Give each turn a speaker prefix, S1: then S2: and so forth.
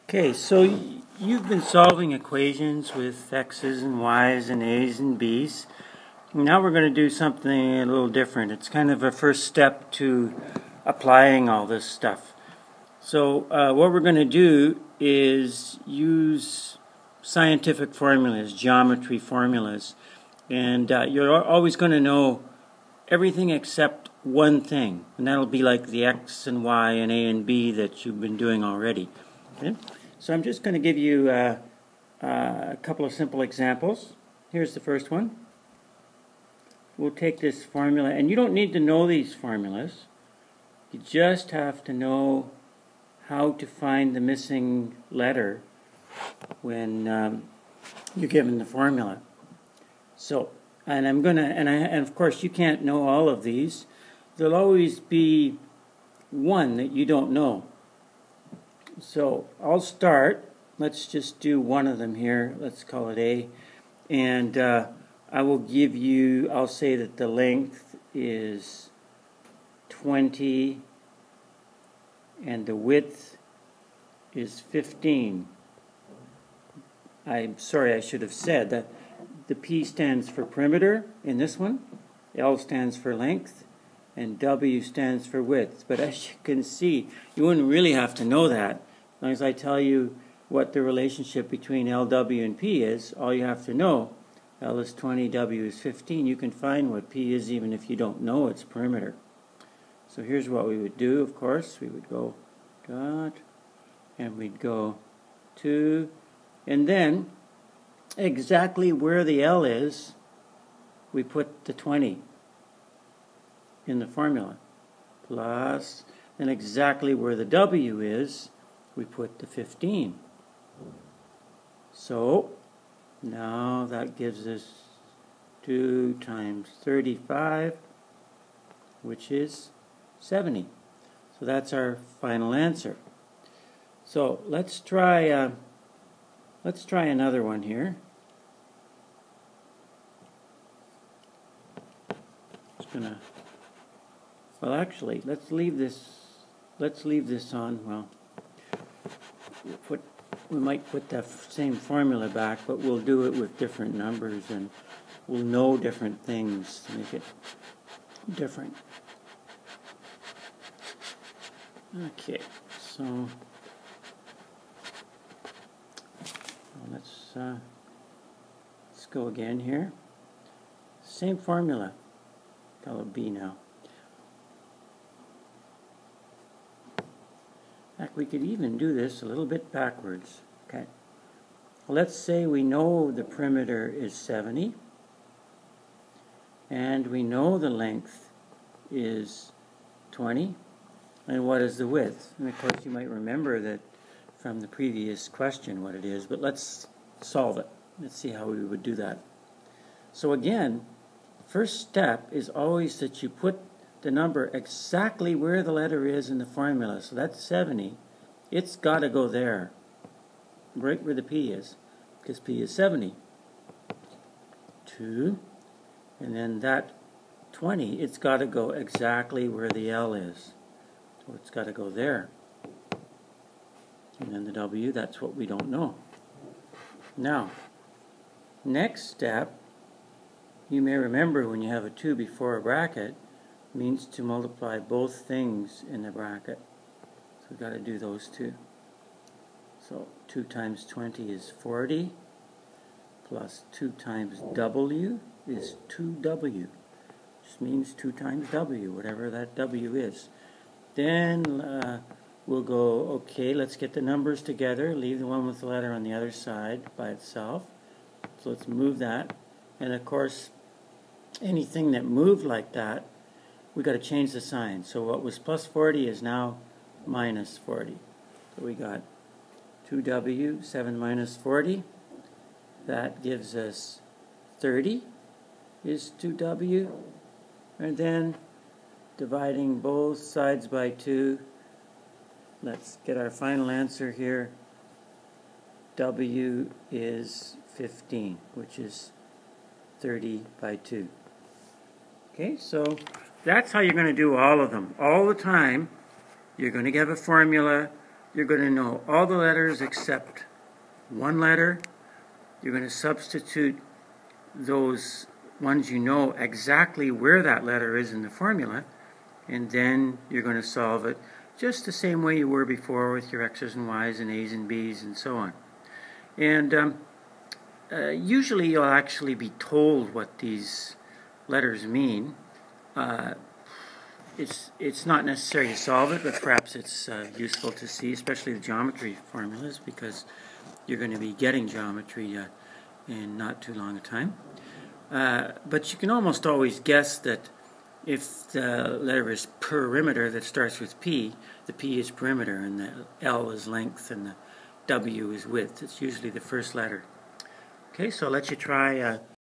S1: Okay, so you've been solving equations with x's and y's and a's and b's. Now we're going to do something a little different. It's kind of a first step to applying all this stuff. So what we're going to do is use scientific formulas, geometry formulas, and you're always going to know everything except one thing, and that'll be like the x and y and a and b that you've been doing already. Okay? So I'm just going to give you a couple of simple examples. Here's the first one. We'll take this formula, and you don't need to know these formulas. You just have to know how to find the missing letter when you're given the formula. So, and I'm gonna, and of course you can't know all of these. There'll always be one that you don't know. So I'll start. Let's just do one of them here. Let's call it A. And I will give you, I'll say that the length is 20 and the width is 15. I'm sorry, I should have said that the P stands for perimeter in this one, L stands for length, and W stands for width. But as you can see, you wouldn't really have to know that. As long as I tell you what the relationship between L, W, and P is, all you have to know, L is 20, W is 15. You can find what P is even if you don't know its perimeter. So here's what we would do, of course. We would go dot, and we'd go 2, and then exactly where the L is, we put the 20 in the formula, plus, and exactly where the W is, we put the 15. So now that gives us 2 times 35, which is 70. So that's our final answer. So let's try another one here. Just gonna. Well, actually, let's leave this on. Well, we might put that same formula back, but we'll do it with different numbers, and we'll know different things to make it different. Okay, so let's go again here. Same formula. Call it B now. Heck, we could even do this a little bit backwards. Okay. Let's say we know the perimeter is 70, and we know the length is 20, and what is the width? And of course you might remember that from the previous question what it is, but let's solve it. Let's see how we would do that. So again, first step is always that you put the number exactly where the letter is in the formula. So that's 70. It's got to go there, right where the P is, because P is 70. 2, and then that 20, it's got to go exactly where the L is. So it's got to go there. And then the W, that's what we don't know. Now, next step, you may remember when you have a 2 before a bracket, means to multiply both things in the bracket. So we've got to do those two. So 2 times 20 is 40, plus 2 times W is 2W. Just means 2 times W, whatever that W is. Then we'll go, okay, let's get the numbers together, leave the one with the letter on the other side by itself. So let's move that. And of course, anything that moved like that, we've got to change the sign. So what was plus 40 is now minus 40. So we got 2W, 7 minus 40. That gives us 30 is 2W. And then dividing both sides by 2, let's get our final answer here. W is 15, which is 30 by 2. Okay, so that's how you're going to do all of them. All the time, you're going to have a formula, you're going to know all the letters except one letter. You're going to substitute those ones you know exactly where that letter is in the formula, and then you're going to solve it just the same way you were before with your X's and Y's and A's and B's and so on. And usually you'll actually be told what these letters mean. It's not necessary to solve it, but perhaps it's useful to see, especially the geometry formulas, because you're going to be getting geometry in not too long a time. But you can almost always guess that if the letter is perimeter that starts with P, the P is perimeter, and the L is length, and the W is width. It's usually the first letter. Okay, so I'll let you try